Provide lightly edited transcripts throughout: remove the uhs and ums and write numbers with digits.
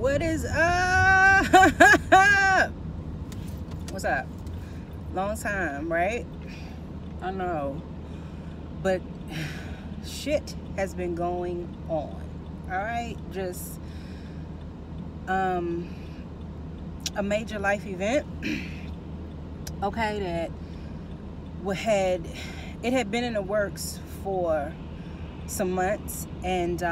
What is up? What's up? Long time, right? I know. But shit has been going on. Alright? Just a major life event. Okay, that had been in the works for some months, and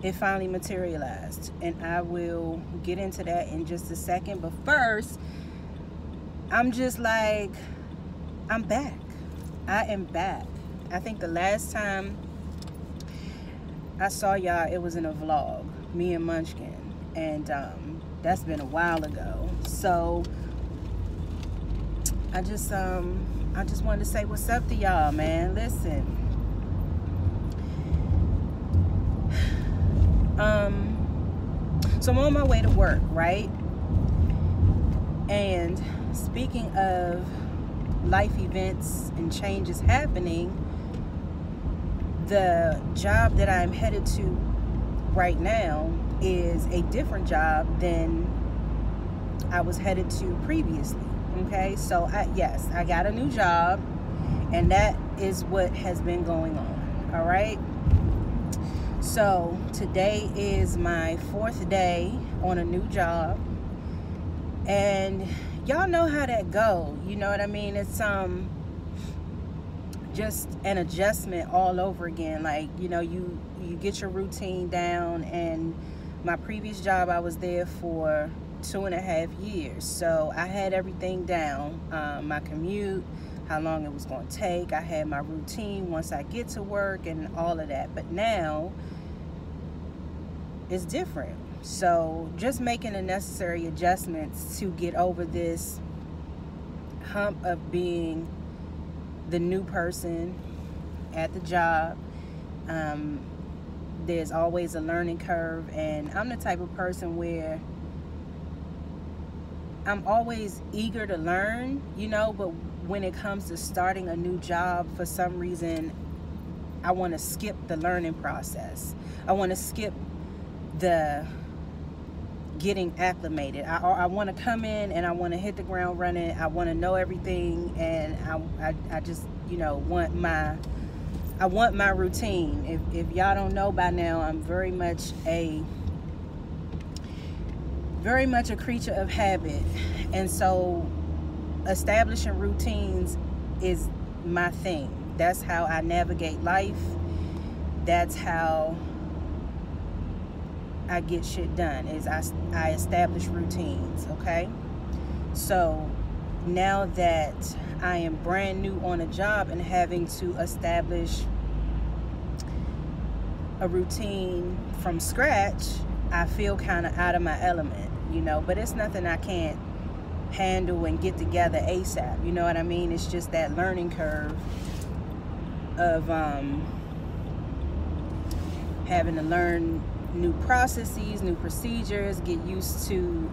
it finally materialized, and I will get into that in just a second. But first, I'm just like, I'm back. I am back. I think the last time I saw y'all, it was in a vlog, me and Munchkin, and that's been a while ago. So I just wanted to say what's up to y'all, man. Listen, so I'm on my way to work, right? And speaking of life events and changes happening, the job that I'm headed to right now is a different job than I was headed to previously. Okay, so yes, I got a new job, and that is what has been going on. All right. So today is my 4th day on a new job, and y'all know how that go. You know what I mean? It's just an adjustment all over again. Like, you know, you get your routine down, and my previous job, I was there for 2.5 years, so I had everything down. My commute, how long it was going to take, I had my routine once I get to work, and all of that. But now it's different. So just making the necessary adjustments to get over this hump of being the new person at the job. There's always a learning curve, and I'm the type of person where I'm always eager to learn, you know, but when it comes to starting a new job, for some reason, I want to skip the learning process. I want to skip the getting acclimated. I want to come in and I want to hit the ground running. I want to know everything, and I just, you know, want my routine. If y'all don't know by now, I'm very much a creature of habit, and so establishing routines is my thing. That's how I navigate life. That's how I get shit done, is I establish routines. Okay, so now that I am brand new on a job and having to establish a routine from scratch, I feel kind of out of my element, you know, but it's nothing I can't handle and get together ASAP, you know what I mean? It's just that learning curve of having to learn new processes, new procedures, get used to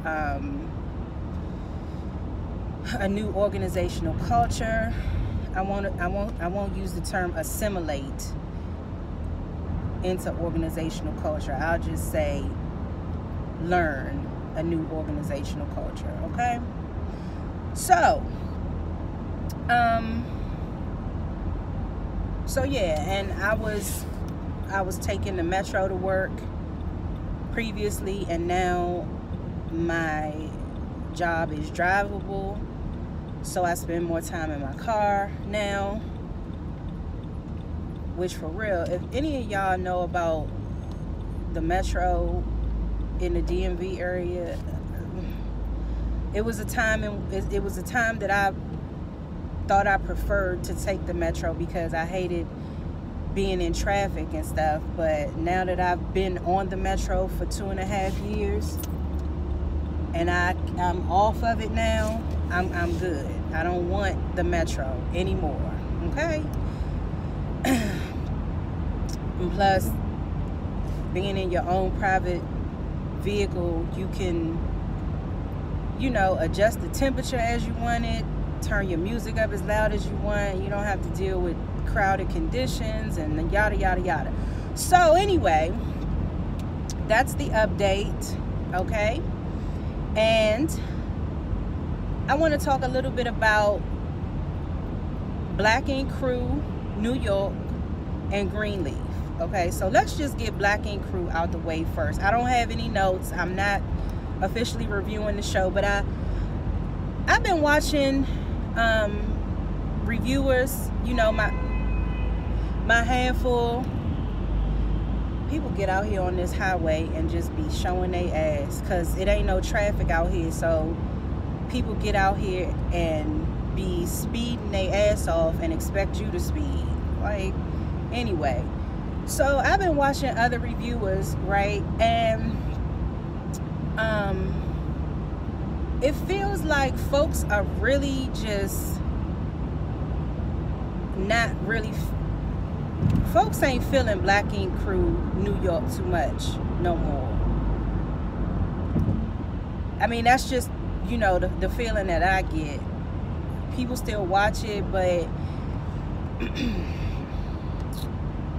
a new organizational culture. I won't use the term assimilate into organizational culture. I'll just say learn a new organizational culture. Okay, so yeah, and I was taking the metro to work previously, and now my job is drivable, so I spend more time in my car now. Which, for real, if any of y'all know about the metro in the DMV area, it was a time that I thought I preferred to take the metro because I hated being in traffic and stuff. But now that I've been on the metro for 2.5 years and I'm off of it now, I'm good. I don't want the metro anymore. Okay. And plus, being in your own private vehicle, you can, you know, adjust the temperature as you want it, turn your music up as loud as you want. You don't have to deal with crowded conditions and yada yada yada. So anyway, that's the update, okay? And I want to talk a little bit about Black Ink Crew, New York, and Greenleaf. Okay, so let's just get Black Ink Crew out the way first. I don't have any notes. I'm not officially reviewing the show, but I've been watching reviewers, you know, my handful. People get out here on this highway and just be showing their ass because it ain't no traffic out here. So people get out here and be speeding their ass off and expect you to speed. Like, anyway, so I've been watching other reviewers, right? And it feels like folks are really just not really, folks ain't feeling Black Ink Crew New York too much no more. I mean, that's just, you know, the feeling that I get. People still watch it, but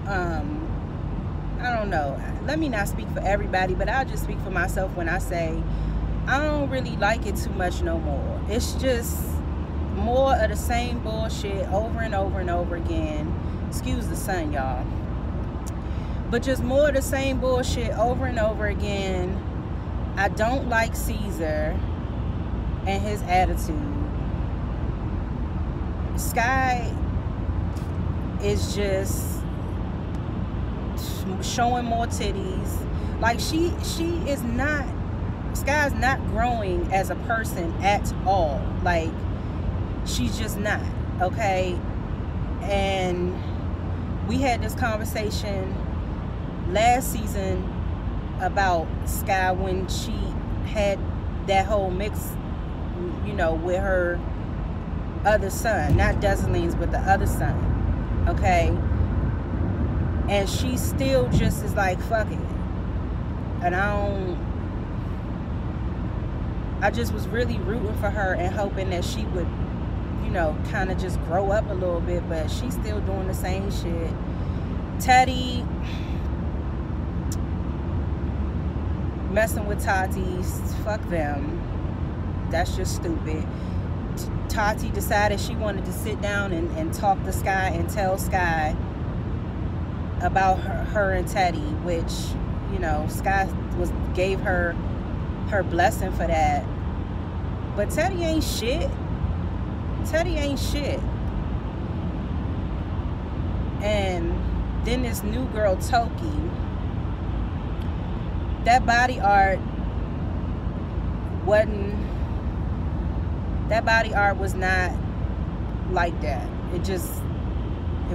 I don't know. Let me not speak for everybody, but I'll just speak for myself when I say I don't really like it too much no more. It's just more of the same bullshit over and over and over again. Excuse the sun, y'all. But just more of the same bullshit over and over again. I don't like Caesar and his attitude. Sky is just showing more titties. Like she is not, Sky's not growing as a person at all. Like, she's just not, okay? And we had this conversation last season about Sky when she had that whole mix, you know, with her other son, not Desalene's, but the other son, okay? And she still just is like, fuck it. And I just was really rooting for her and hoping that she would, you know, kind of just grow up a little bit, but she's still doing the same shit. Teddy messing with Tati, fuck them. That's just stupid. Tati decided she wanted to sit down and talk to Sky and tell Sky about her and Teddy, which, you know, Sky gave her blessing for that. But Teddy ain't shit. Teddy ain't shit. And then this new girl, Toki, that body art was not like that. It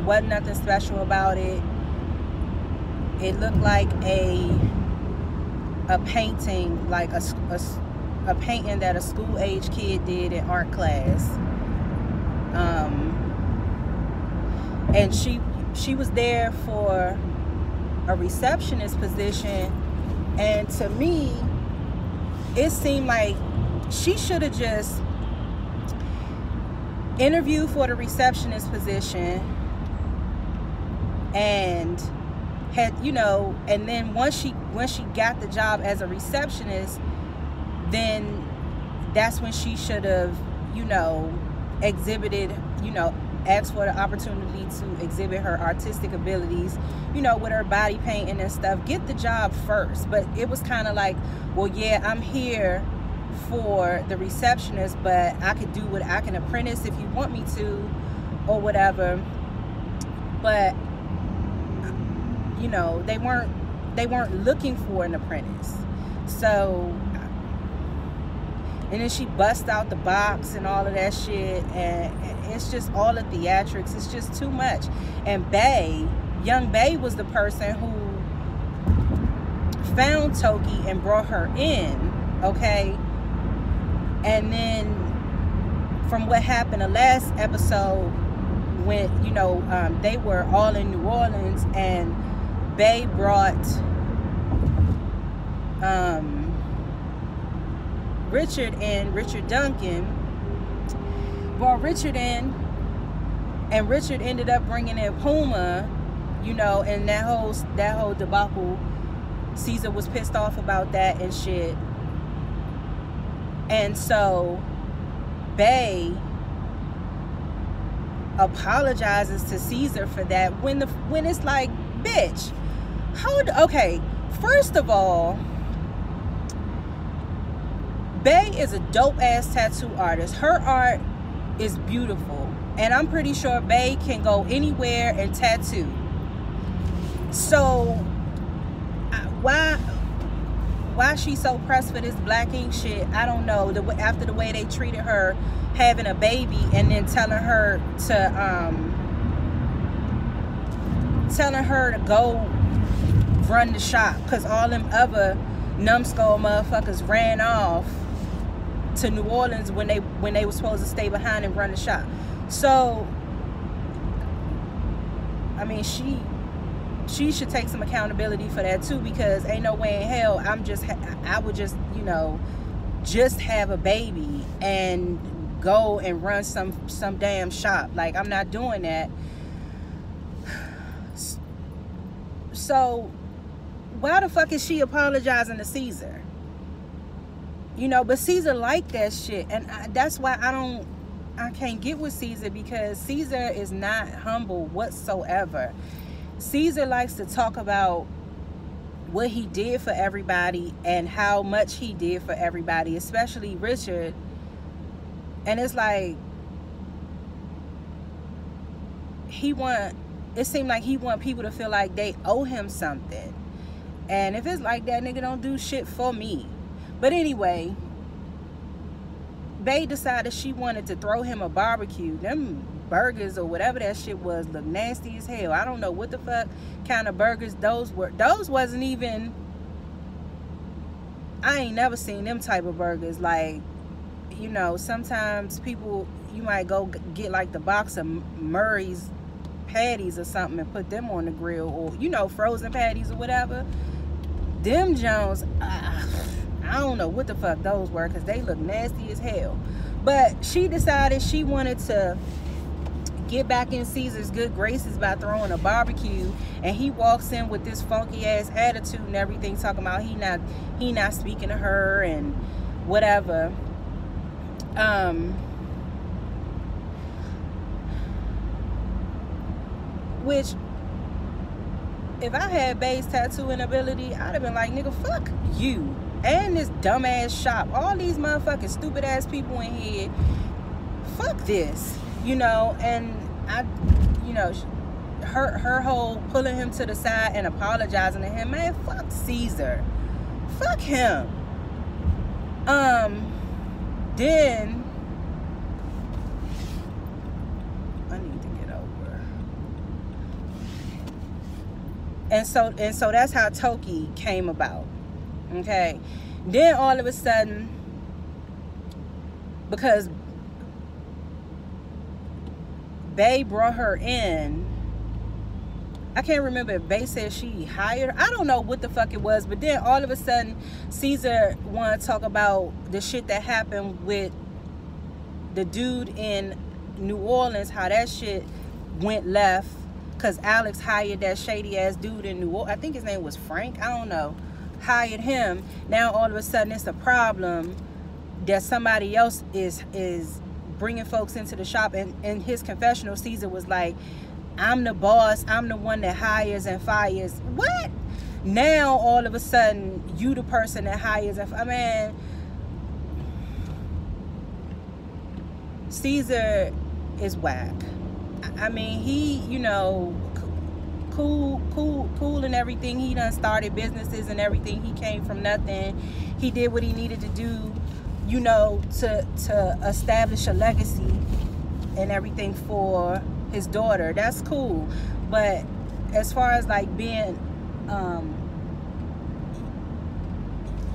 wasn't nothing special about it. It looked like a painting, like a painting that a school age kid did in art class. And she was there for a receptionist position, and to me it seemed like she should have just interviewed for the receptionist position and had, you know, and then when she got the job as a receptionist, then that's when she should have, you know, exhibited, you know, asked for the opportunity to exhibit her artistic abilities, you know, with her body painting and stuff. Get the job first. But it was kind of like, well, yeah, I'm here for the receptionist, but I can apprentice if you want me to, or whatever. But, you know, they weren't looking for an apprentice. So, and then she busts out the box and all of that shit, and it's just all the theatrics. It's just too much. And young Bae was the person who found Toki and brought her in, okay? And then from what happened the last episode, when, you know, they were all in New Orleans, and Bae brought Richard Duncan brought Richard in, and Richard ended up bringing in Puma, you know, and that whole debacle Caesar was pissed off about that and shit. And so Bay apologizes to Caesar for that when it's like, bitch, okay, first of all, Bay is a dope ass tattoo artist. Her art is beautiful, and I'm pretty sure Bay can go anywhere and tattoo. So why she's so pressed for this black ink shit, I don't know. After the way they treated her having a baby, and then telling her to go run the shop, because all them other numbskull motherfuckers ran off to New Orleans when they were supposed to stay behind and run the shop. So I mean, she should take some accountability for that too, because ain't no way in hell I would just, you know, just have a baby and go and run some damn shop. Like, I'm not doing that. So why the fuck is she apologizing to Caesar? You know, but Caesar liked that shit, and that's why I can't get with Caesar, because Caesar is not humble whatsoever. Caesar likes to talk about what he did for everybody and how much he did for everybody, especially Richard. And it's like it seemed like he want people to feel like they owe him something. And if it's like that, nigga, don't do shit for me. But anyway, Bae decided she wanted to throw him a barbecue. Them burgers or whatever that shit was looked nasty as hell. I don't know what the fuck kind of burgers those were. Those wasn't even, I ain't never seen them type of burgers. Like, you know, sometimes people, you might go get like the box of Murray's patties or something and put them on the grill, or, you know, frozen patties or whatever. Them Jones, I don't know what the fuck those were, because they look nasty as hell. But she decided she wanted to get back in Caesar's good graces by throwing a barbecue, and he walks in with this funky ass attitude and everything, talking about he not speaking to her and whatever. Which, if I had Bae's tattooing ability, I'd have been like, nigga, fuck you and this dumbass shop, all these motherfucking stupid ass people in here, fuck this, you know. And I, you know, her whole pulling him to the side and apologizing to him, man, fuck Caesar, fuck him. Then I need to get over. And so that's how Toki came about. Okay, then all of a sudden, because Bae brought her in, I can't remember if Bae said she hired her. I don't know what the fuck it was, but then all of a sudden Caesar wanted to talk about the shit that happened with the dude in New Orleans, how that shit went left because Alex hired that shady ass dude in New Orleans. I think his name was Frank, I don't know, hired him. Now all of a sudden it's a problem that somebody else is bringing folks into the shop. And in his confessional, Caesar was like, I'm the boss, I'm the one that hires and fires. What? Now all of a sudden you the person that hires and I mean, Caesar is whack. I mean, he, you know, cool and everything. He done started businesses and everything. He came from nothing. He did what he needed to do, you know, to establish a legacy and everything for his daughter. That's cool. But as far as like being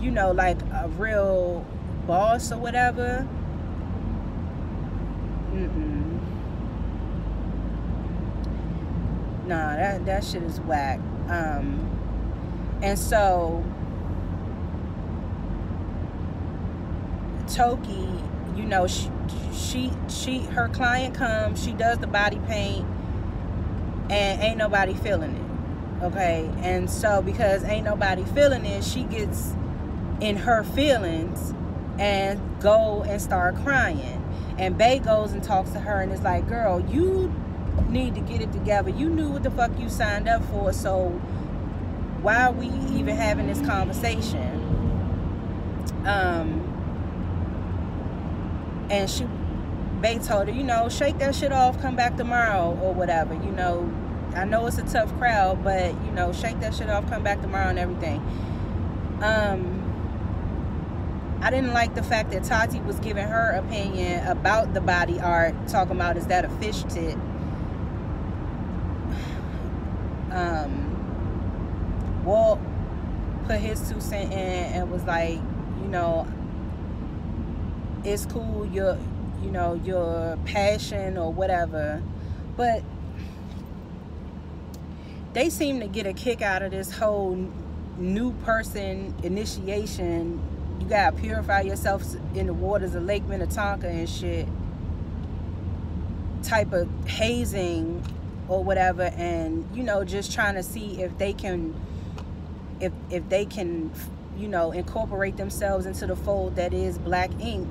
you know, like a real boss or whatever, nah, that shit is whack. And so Toki, you know, her client comes, she does the body paint, and ain't nobody feeling it. Okay, and so because ain't nobody feeling it, she gets in her feelings and go and start crying. And Bay goes and talks to her and is like, girl, you need to get it together. You knew what the fuck you signed up for, so why are we even having this conversation? And Bay told her, you know, shake that shit off, come back tomorrow or whatever. You know, I know it's a tough crowd, but, you know, shake that shit off, come back tomorrow and everything. I didn't like the fact that Tati was giving her opinion about the body art, talking about, is that a fish tit? Walt put his 2 cents in and was like, you know, it's cool, your passion or whatever, but they seem to get a kick out of this whole new person initiation. You gotta purify yourself in the waters of Lake Minnetonka and shit type of hazing or whatever, and, you know, just trying to see if they can you know, incorporate themselves into the fold that is Black ink.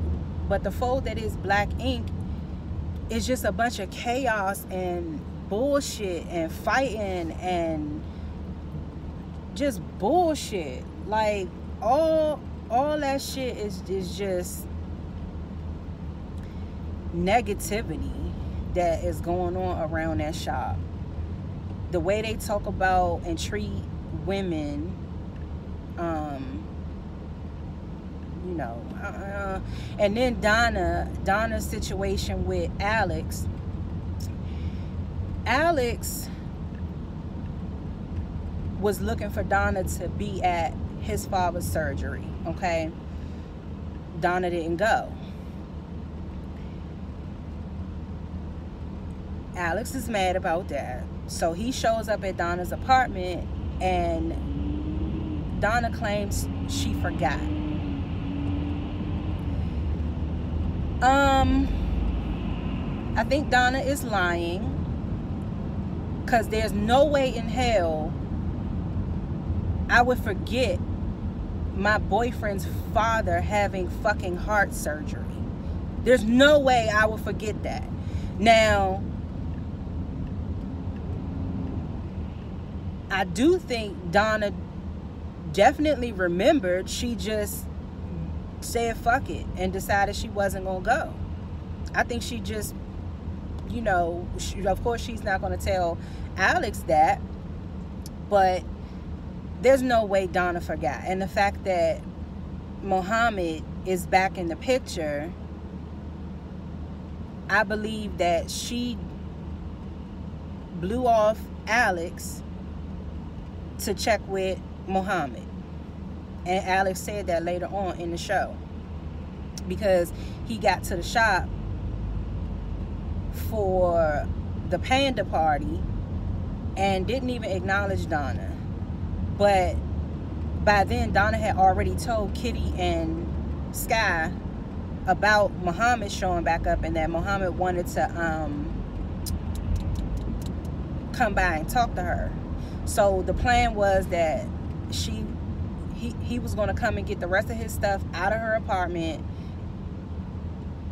But the fold that is Black ink is just a bunch of chaos and bullshit and fighting and just bullshit. Like, all that shit is just negativity that is going on around that shop. The way they talk about and treat women, you know, and then Donna's situation with Alex was looking for Donna to be at his father's surgery. Okay, Donna didn't go. Alex is mad about that, so he shows up at Donna's apartment, and Donna claims she forgot. I think Donna is lying, because there's no way in hell I would forget my boyfriend's father having fucking heart surgery. There's no way I would forget that. Now, I do think Donna definitely remembered. She just said fuck it and decided she wasn't gonna go. I think she just, you know, of course she's not gonna tell Alex that, but there's no way Donna forgot. And the fact that Muhammad is back in the picture, I believe that she blew off Alex to check with Muhammad. And Alex said that later on in the show, because he got to the shop for the panda party and didn't even acknowledge Donna. But by then Donna had already told Kitty and Sky about Muhammad showing back up, and that Muhammad wanted to come by and talk to her. So the plan was that he was going to come and get the rest of his stuff out of her apartment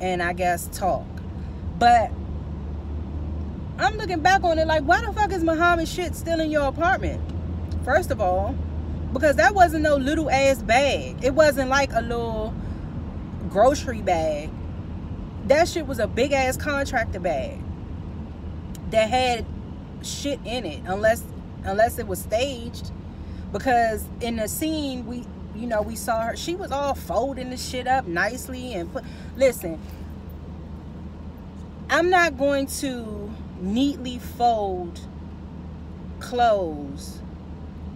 and I guess talk. But I'm looking back on it like, why the fuck is Muhammad shit still in your apartment? First of all, because that wasn't no little ass bag. It wasn't like a little grocery bag. That shit was a big ass contractor bag that had shit in it, unless it was staged. Because in the scene, we saw her, she was all folding the shit up nicely and listen, I'm not going to neatly fold clothes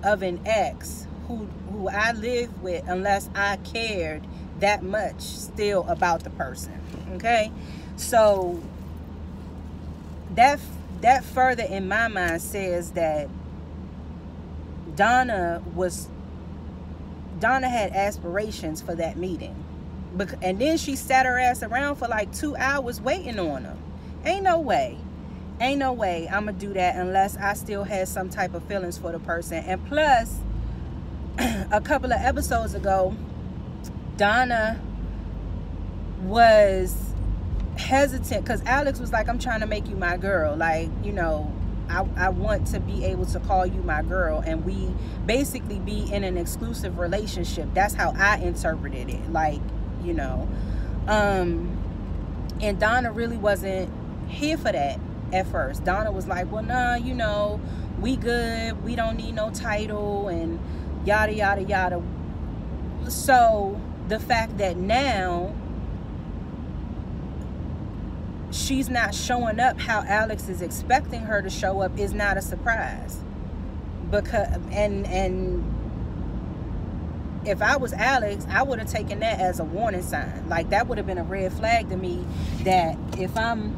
of an ex who I live with unless I cared that much still about the person. Okay, so that further in my mind says that Donna had aspirations for that meeting, and then she sat her ass around for like 2 hours waiting on him. Ain't no way. Ain't no way I'm gonna do that unless I still had some type of feelings for the person. And plus, a couple of episodes ago, Donna was hesitant because Alex was like, I'm trying to make you my girl. Like, you know, I want to be able to call you my girl, and we basically be in an exclusive relationship. That's how I interpreted it. Like, you know, and Donna really wasn't here for that at first. Donna was like, well, nah, you know, we good. We don't need no title and yada, yada, yada. So the fact that now she's not showing up how Alex is expecting her to show up is not a surprise. Because and if I was Alex, I would have taken that as a warning sign. Like, that would have been a red flag to me, that if I'm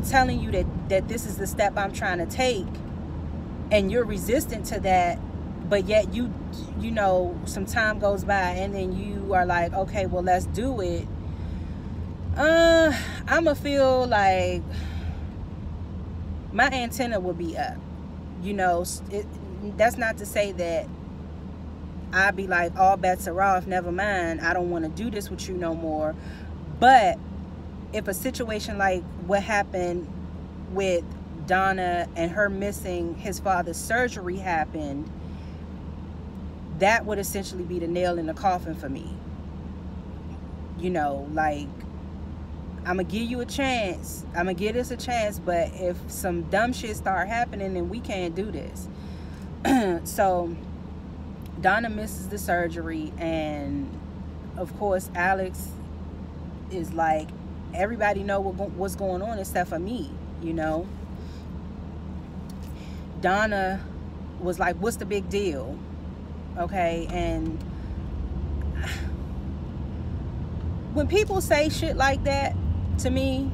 telling you that this is the step I'm trying to take and you're resistant to that, but yet you know, some time goes by and then you are like, okay, well, let's do it. I'ma feel like my antenna will be up. You know, that's not to say that I'd be like, all bets are off, never mind, I don't want to do this with you no more. But if a situation like what happened with Donna and her missing his father's surgery happened, that would essentially be the nail in the coffin for me. You know, like, I'm gonna give you a chance, I'm gonna give this a chance, but if some dumb shit start happening, then we can't do this. So Donna misses the surgery, and of course Alex is like, everybody know what's going on except for me, you know. Donna was like, what's the big deal? Okay. And when people say shit like that to me,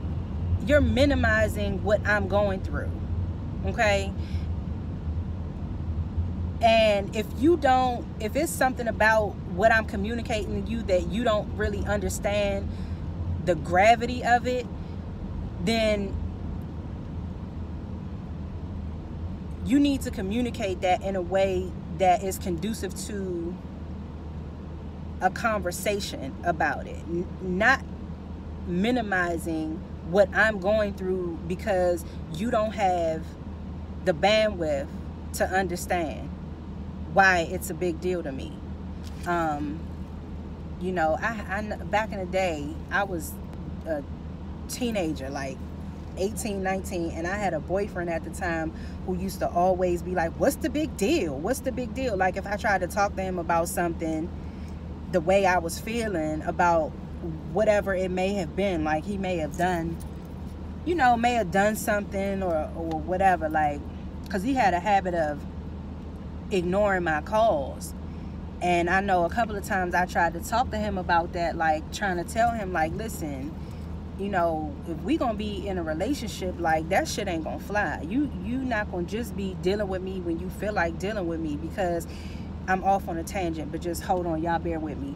you're minimizing what I'm going through. Okay. And if it's something about what I'm communicating to you that you don't really understand the gravity of it, then you need to communicate that in a way that is conducive to a conversation about it, not minimizing what I'm going through because you don't have the bandwidth to understand why it's a big deal to me. You know, I back in the day, I was a teenager, like 18, 19, and I had a boyfriend at the time who used to always be like, what's the big deal? What's the big deal? Like, if I tried to talk to him about something, the way I was feeling about whatever it may have been, like he may have done, you know, may have done something or whatever, like, because he had a habit of ignoring my calls. And I know a couple of times I tried to talk to him about that, like trying to tell him, like, listen, you know, if we gonna be in a relationship, like, that shit ain't gonna fly. You not gonna just be dealing with me when you feel like dealing with me, because I'm off on a tangent, but just hold on, y'all bear with me.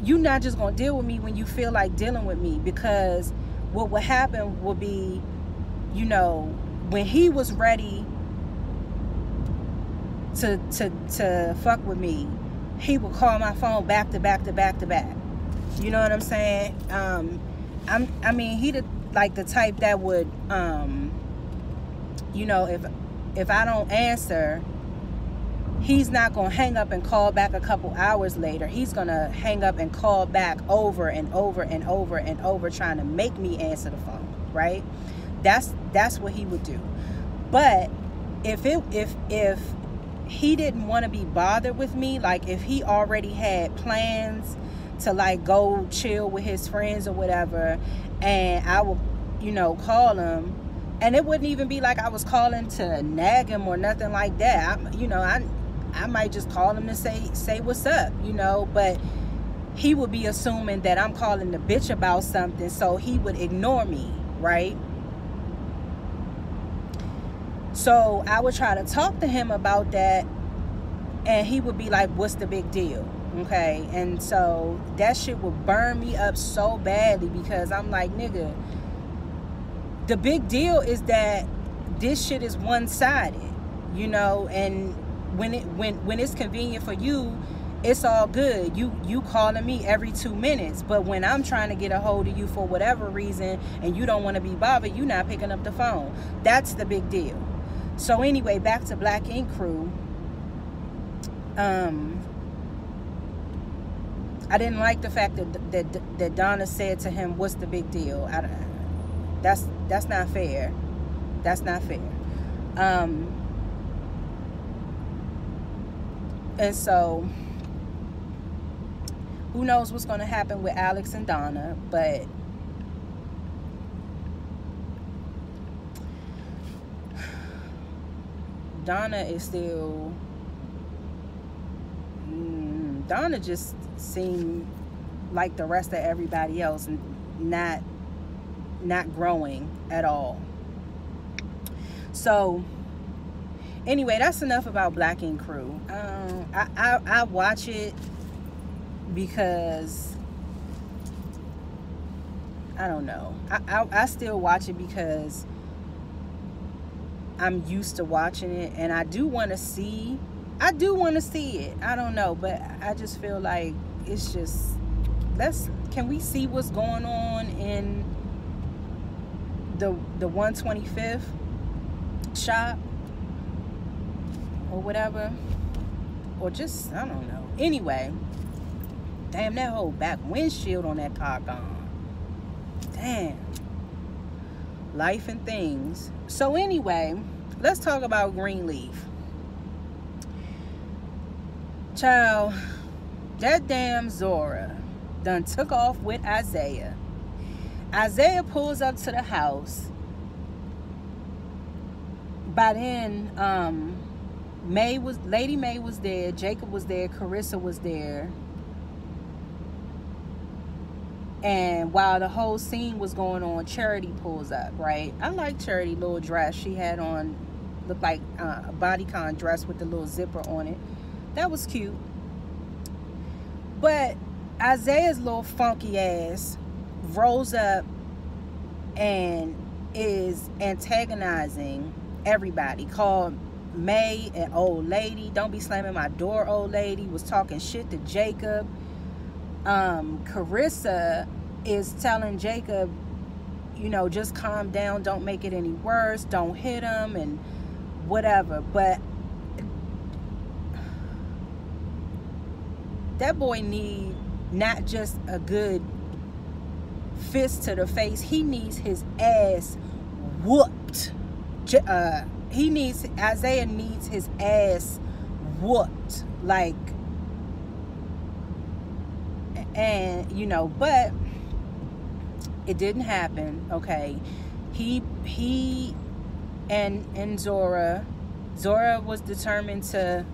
You not just gonna deal with me when you feel like dealing with me, because what would happen would be, you know, when he was ready to fuck with me, he would call my phone back to back to back to back. You know what I'm saying? I mean, he like the type that would, you know, if I don't answer, he's not gonna hang up and call back a couple hours later. He's gonna hang up and call back over and over and over and over, trying to make me answer the phone. Right? That's what he would do. But if he didn't want to be bothered with me, like if he already had plans to like go chill with his friends or whatever, and I would, you know, call him, and it wouldn't even be like I was calling to nag him or nothing like that. I might just call him to say what's up, you know, but he would be assuming that I'm calling the bitch about something, so he would ignore me, right? So I would try to talk to him about that, and he would be like, what's the big deal? Okay. And so that shit would burn me up so badly, because I'm like, nigga, the big deal is that this shit is one-sided, you know, and when it's convenient for you, it's all good. You calling me every 2 minutes, but when I'm trying to get a hold of you for whatever reason and you don't want to be bothered, you're not picking up the phone. That's the big deal. So anyway, back to Black Ink Crew. I didn't like the fact that Donna said to him, "What's the big deal?" That's not fair. That's not fair. And so, who knows what's going to happen with Alex and Donna, but Donna is still... Donna just seemed like the rest of everybody else, not growing at all. So anyway, that's enough about Black Ink Crew. I watch it because I don't know. I still watch it because I'm used to watching it, and I do want to see it. I don't know, but I just feel like it's just, can we see what's going on in the 125th shop or whatever, or just, I don't know. Anyway, damn, that whole back windshield on that car gone. Damn. Life and things. So anyway, let's talk about Greenleaf. Child, that damn Zora done took off with Isaiah. Isaiah pulls up to the house. By then, Lady May was there, Jacob was there, Carissa was there. And while the whole scene was going on, Charity pulls up, right? I like Charity little dress she had on, looked like a bodycon dress with the little zipper on it. That was cute. But Isaiah's little funky ass rolls up and is antagonizing everybody. Called May an old lady. Don't be slamming my door, old lady. Was talking shit to Jacob. Carissa is telling Jacob, you know, just calm down, don't make it any worse, don't hit him and whatever. But that boy need not just a good fist to the face, he needs his ass whooped. Isaiah needs his ass whooped, like, and you know, but it didn't happen. Okay, he and Zora was determined to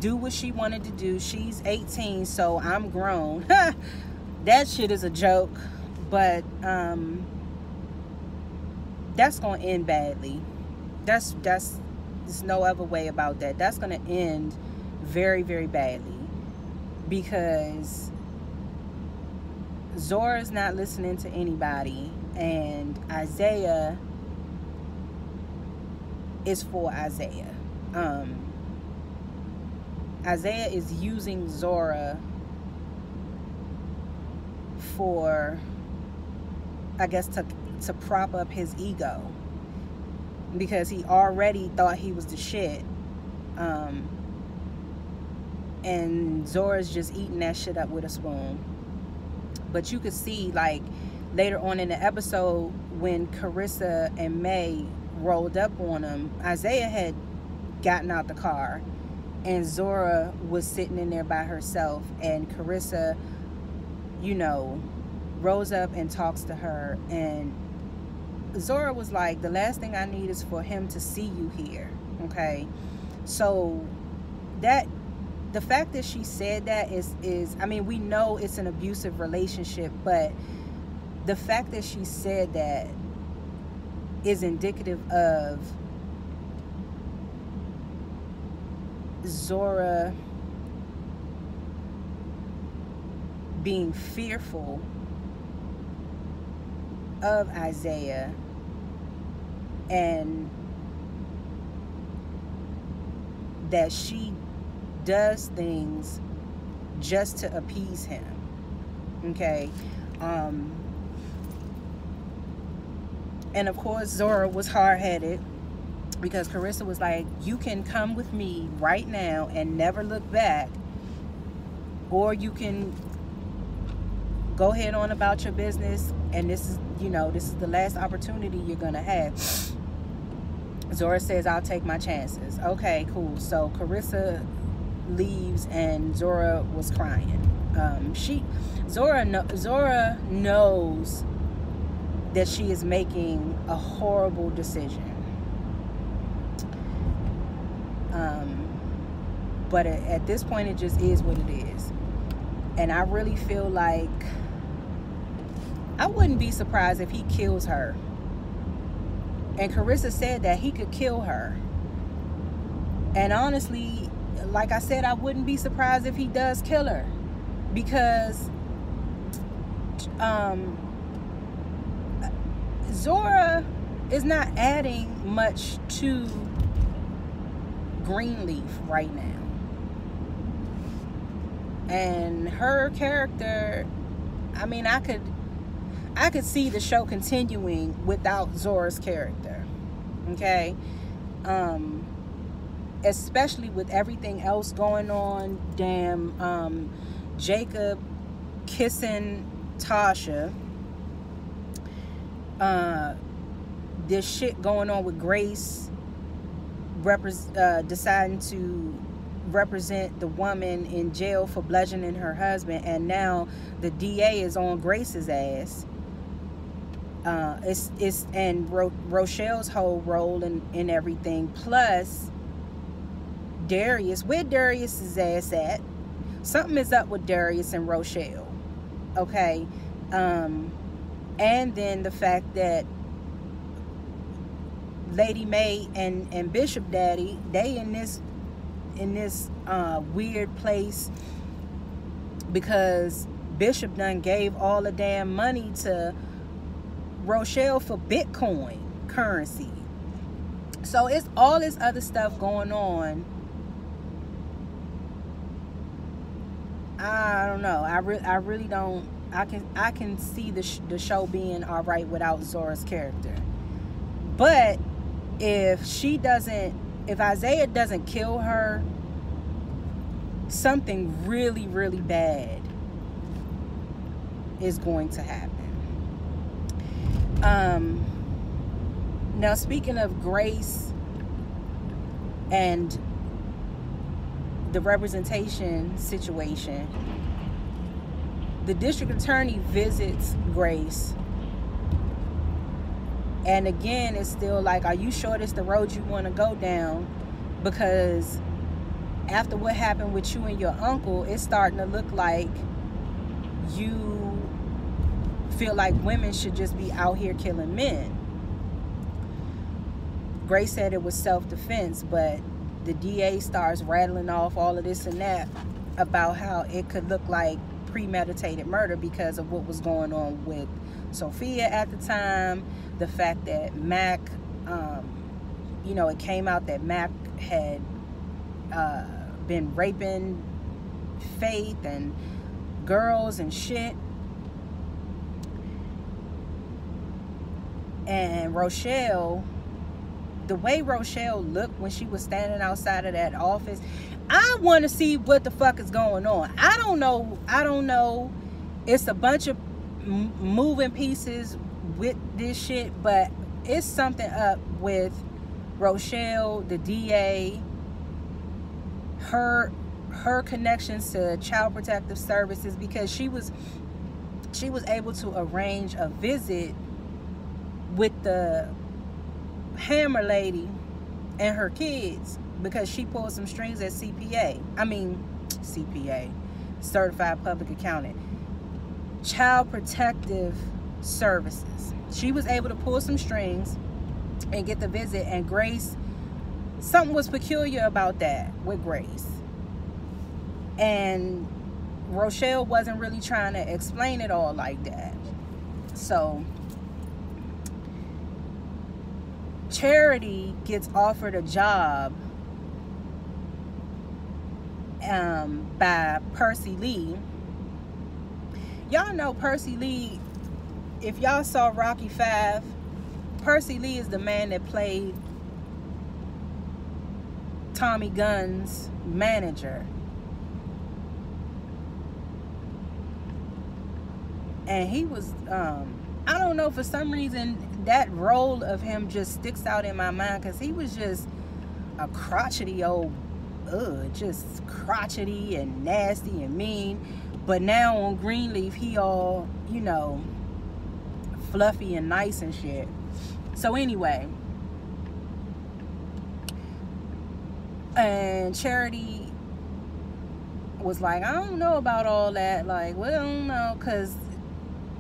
do what she wanted to do. She's 18, so I'm grown. That shit is a joke, but that's gonna end badly. There's no other way about that. That's gonna end very, very badly, because Zora's not listening to anybody, and Isaiah is for Isaiah. Isaiah is using Zora for, I guess, to prop up his ego, because he already thought he was the shit, and Zora's just eating that shit up with a spoon. But you could see, like, later on in the episode, when Carissa and May rolled up on him, Isaiah had gotten out the car, and Zora was sitting in there by herself, and Carissa, you know, rose up and talks to her, and Zora was like, the last thing I need is for him to see you here. Okay, so that, the fact that she said that is I mean, we know it's an abusive relationship, but the fact that she said that is indicative of Zora being fearful of Isaiah and that she does things just to appease him. Okay. And of course Zora was hard-headed, because Carissa was like, you can come with me right now and never look back, or you can go ahead on about your business, and this is, you know, this is the last opportunity you're gonna have. Zora says, I'll take my chances. Okay, cool. So Carissa leaves, and Zora was crying. Zora knows that she is making a horrible decision. But at this point, it just is what it is. And I really feel like I wouldn't be surprised if he kills her. And Carissa said that he could kill her. And honestly, like I said, I wouldn't be surprised if he does kill her, because Zora is not adding much to Greenleaf right now. And her character, I mean, I could see the show continuing without Zora's character. Okay? Especially with everything else going on. Damn, Jacob kissing Tasha. This shit going on with Grace deciding to represent the woman in jail for bludgeoning her husband, and now the DA is on Grace's ass. And Rochelle's whole role in everything, plus Darius, where Darius's ass at? Something is up with Darius and Rochelle. Okay. And then the fact that Lady Mae and Bishop Daddy, they in this weird place because Bishop done gave all the damn money to Rochelle for Bitcoin currency. So it's all this other stuff going on. I don't know. I really don't. I can see the show being all right without Zora's character. But if Isaiah doesn't kill her, something really, really bad is going to happen. Now, speaking of Grace and the representation situation, the district attorney visits Grace, and again, it's still like, are you sure this the road you want to go down? Because after what happened with you and your uncle, it's starting to look like you feel like women should just be out here killing men. Grace said it was self-defense, but the DA starts rattling off all of this and that about how it could look like premeditated murder because of what was going on with Sophia at the time. The fact that Mac, it came out that Mac had been raping Faith and girls and shit. And Rochelle, the way Rochelle looked when she was standing outside of that office, I want to see what the fuck is going on. I don't know. It's a bunch of moving pieces with this shit, but it's something up with Rochelle, the DA, her connections to Child Protective Services, because she was able to arrange a visit with the Hammer lady and her kids, because she pulled some strings at CPA, Certified Public Accountant, Child Protective Services. She was able to pull some strings and get the visit. And Grace, something was peculiar about that with Grace, and Rochelle wasn't really trying to explain it all like that. So Charity gets offered a job by Percy Lee. Y'all know Percy Lee. If y'all saw Rocky V, Percy Lee is the man that played Tommy Gunn's manager. And he was, I don't know, for some reason, that role of him just sticks out in my mind, because he was just a crotchety old, just crotchety and nasty and mean. But now on Greenleaf, he all, you know, fluffy and nice and shit. So anyway, and Charity was like, I don't know about all that. Like, well, I don't know, because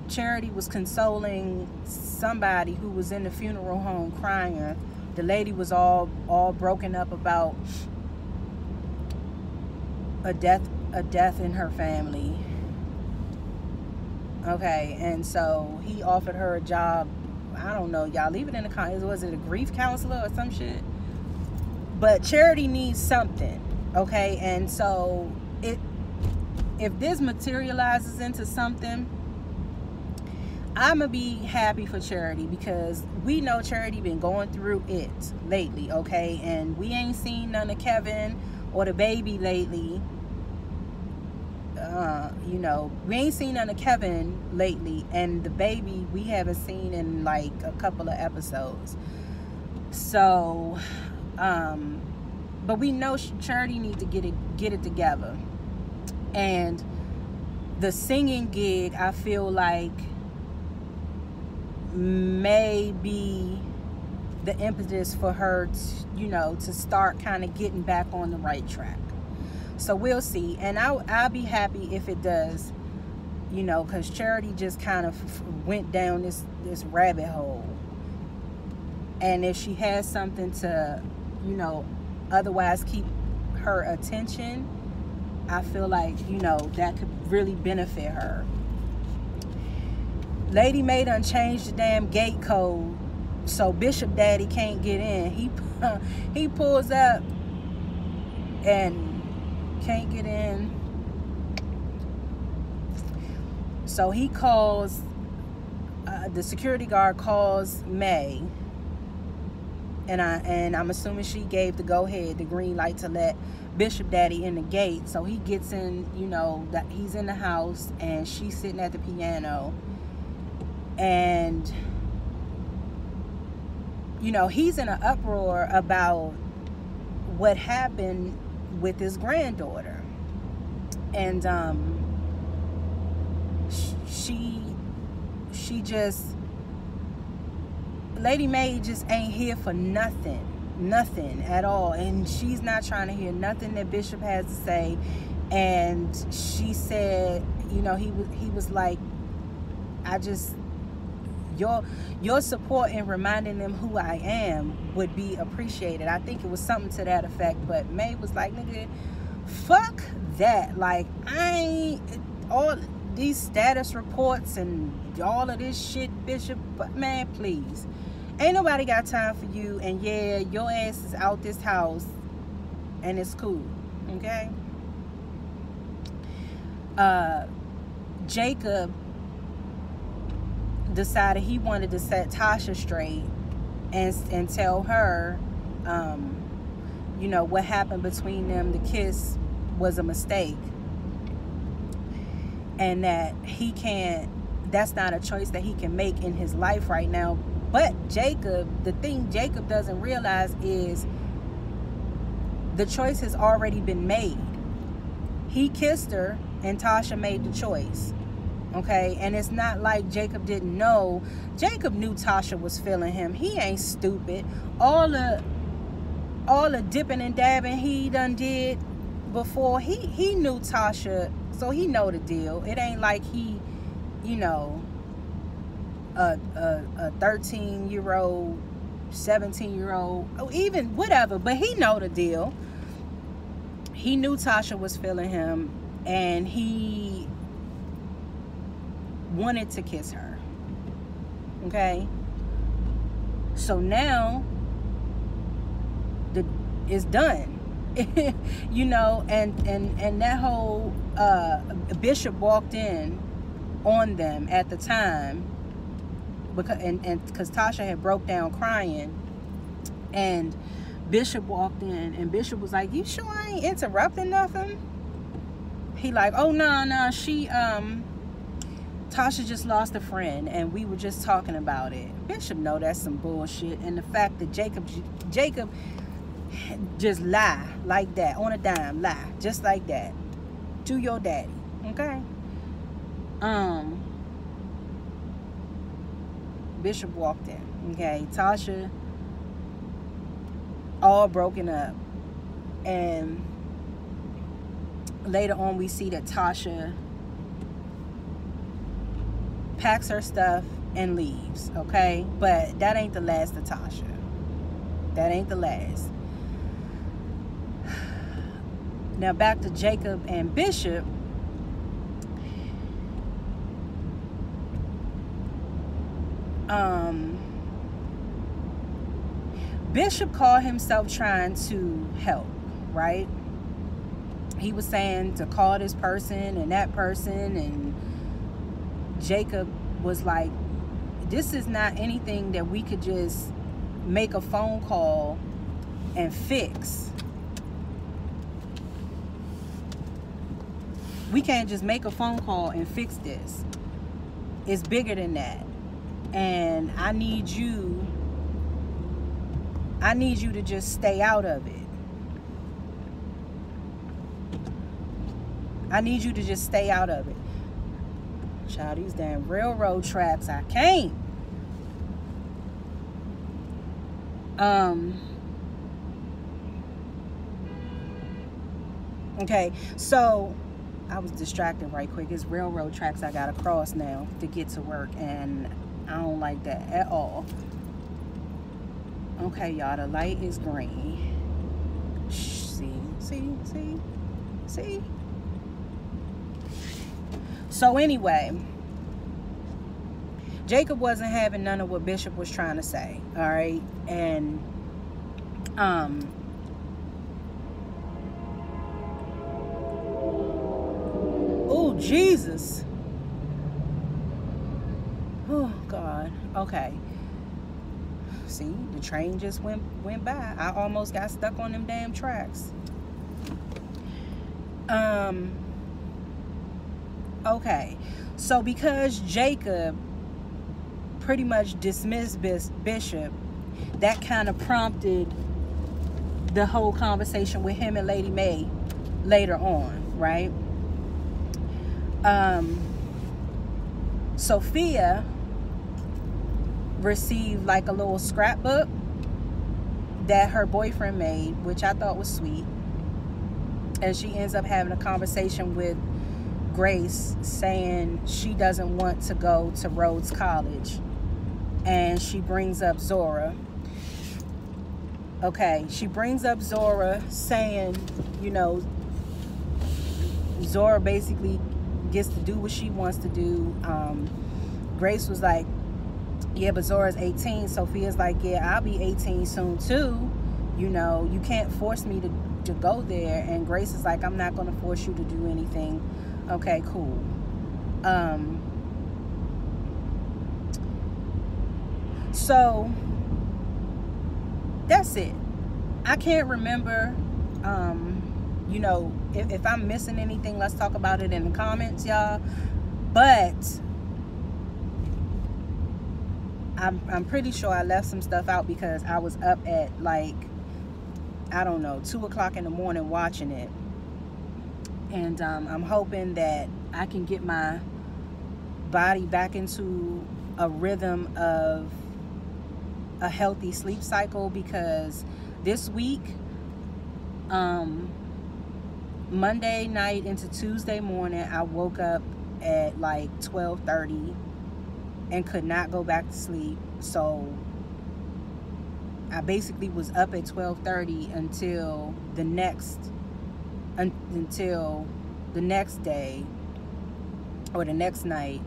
Charity was consoling somebody who was in the funeral home crying. The lady was all broken up about a death in her family. Okay, and so he offered her a job. I don't know, y'all, leave it in the comments. Was it a grief counselor or some shit? But Charity needs something, okay? And so if this materializes into something, I'm gonna be happy for Charity, because we know Charity been going through it lately, okay? And we ain't seen none of Kevin or the baby lately. You know, we ain't seen none of Kevin lately, and the baby we haven't seen in like a couple of episodes. So but we know Charity needs to get it together. And the singing gig, I feel like, may be the impetus for her to, you know, to start kind of getting back on the right track. So we'll see, and I'll be happy if it does, you know, because Charity just kind of went down this rabbit hole. And if she has something to, you know, otherwise keep her attention, I feel like, you know, that could really benefit her. Lady May done changed the damn gate code so Bishop Daddy can't get in. He pulls up and can't get in. So he calls, the security guard calls May, and I'm assuming she gave the go ahead, the green light, to let Bishop Daddy in the gate. So he gets in, you know, that he's in the house, and she's sitting at the piano, and you know, he's in an uproar about what happened with his granddaughter. And she just, Lady May just ain't here for nothing at all, and she's not trying to hear nothing that Bishop has to say. And she said, you know, he was like, I just, your support in reminding them who I am would be appreciated. I think it was something to that effect. But May was like, nigga, fuck that. Like, I ain't, all these status reports and all of this shit, Bishop, but man, please, ain't nobody got time for you. And yeah, your ass is out this house, and it's cool, okay? Jacob decided he wanted to set Tasha straight and tell her, you know, what happened between them, the kiss was a mistake, and that that's not a choice that he can make in his life right now. But Jacob, the thing Jacob doesn't realize is the choice has already been made. He kissed her, and Tasha made the choice. Okay, and it's not like Jacob didn't know. Jacob knew Tasha was feeling him. He ain't stupid. All the dipping and dabbing he done did before, he knew Tasha, so he know the deal. It ain't like he, you know, a 13-year-old, 17-year-old, even whatever, but he know the deal. He knew Tasha was feeling him, and he wanted to kiss her. Okay, so now is done. You know, and that whole Bishop walked in on them at the time because Tasha had broke down crying, and Bishop walked in, and Bishop was like, "You sure I ain't interrupting nothing?" He like, "Oh no, she Tasha just lost a friend and we were just talking about it." Bishop know that's some bullshit, and the fact that Jacob just lie like that on a dime, lie just like that to your daddy, okay? Bishop walked in, okay? Tasha all broken up, and later on we see that Tasha packs her stuff and leaves, okay? But that ain't the last of Tasha. That ain't the last. Now back to Jacob and Bishop. Bishop called himself trying to help, right? He was saying to call this person and that person, and Jacob was like, this is not anything that we could just make a phone call and fix. We can't just make a phone call and fix this. It's bigger than that. And I need you to just stay out of it. I need you to just stay out of it. Child, these damn railroad tracks, I can't. Okay, so I was distracted right quick. It's railroad tracks I gotta cross now to get to work, and I don't like that at all. Okay, y'all, the light is green. See. So anyway, Jacob wasn't having none of what Bishop was trying to say, all right? And oh Jesus, oh God. Okay, see, the train just went by. I almost got stuck on them damn tracks. Okay, so because Jacob pretty much dismissed Bishop, that kind of prompted the whole conversation with him and Lady Mae later on, right? Sophia received like a little scrapbook that her boyfriend made, which I thought was sweet, and she ends up having a conversation with Grace saying she doesn't want to go to Rhodes College, and she brings up Zora. Okay, she brings up Zora saying, you know, Zora basically gets to do what she wants to do. Grace was like, yeah, but Zora's 18. Sophia's like, yeah, I'll be 18 soon too. You know, you can't force me to go there. And Grace is like, I'm not going to force you to do anything. Okay, cool. So that's it. I can't remember. You know, if I'm missing anything, let's talk about it in the comments, y'all. But I'm pretty sure I left some stuff out because I was up at like, I don't know, 2 o'clock in the morning watching it. And I'm hoping that I can get my body back into a rhythm of a healthy sleep cycle, because this week, Monday night into Tuesday morning, I woke up at like 12:30 and could not go back to sleep. So I basically was up at 12:30 until the next day or the next night.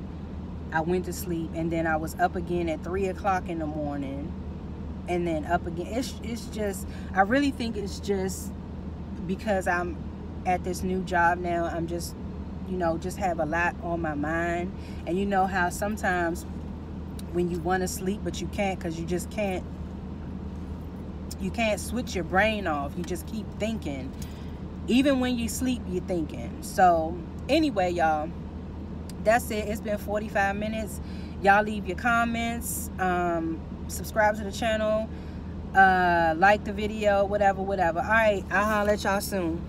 I went to sleep, and then I was up again at 3 o'clock in the morning, and then up again. It's just, I really think it's just because I'm at this new job now. I'm just, you know, just have a lot on my mind. And you know how sometimes when you want to sleep but you can't, because you just can't, you can't switch your brain off. You just keep thinking. Even when you sleep, you're thinking. So anyway, y'all, that's it. It's been 45 minutes. Y'all leave your comments, subscribe to the channel, like the video, whatever. All right, I'll holler at y'all soon.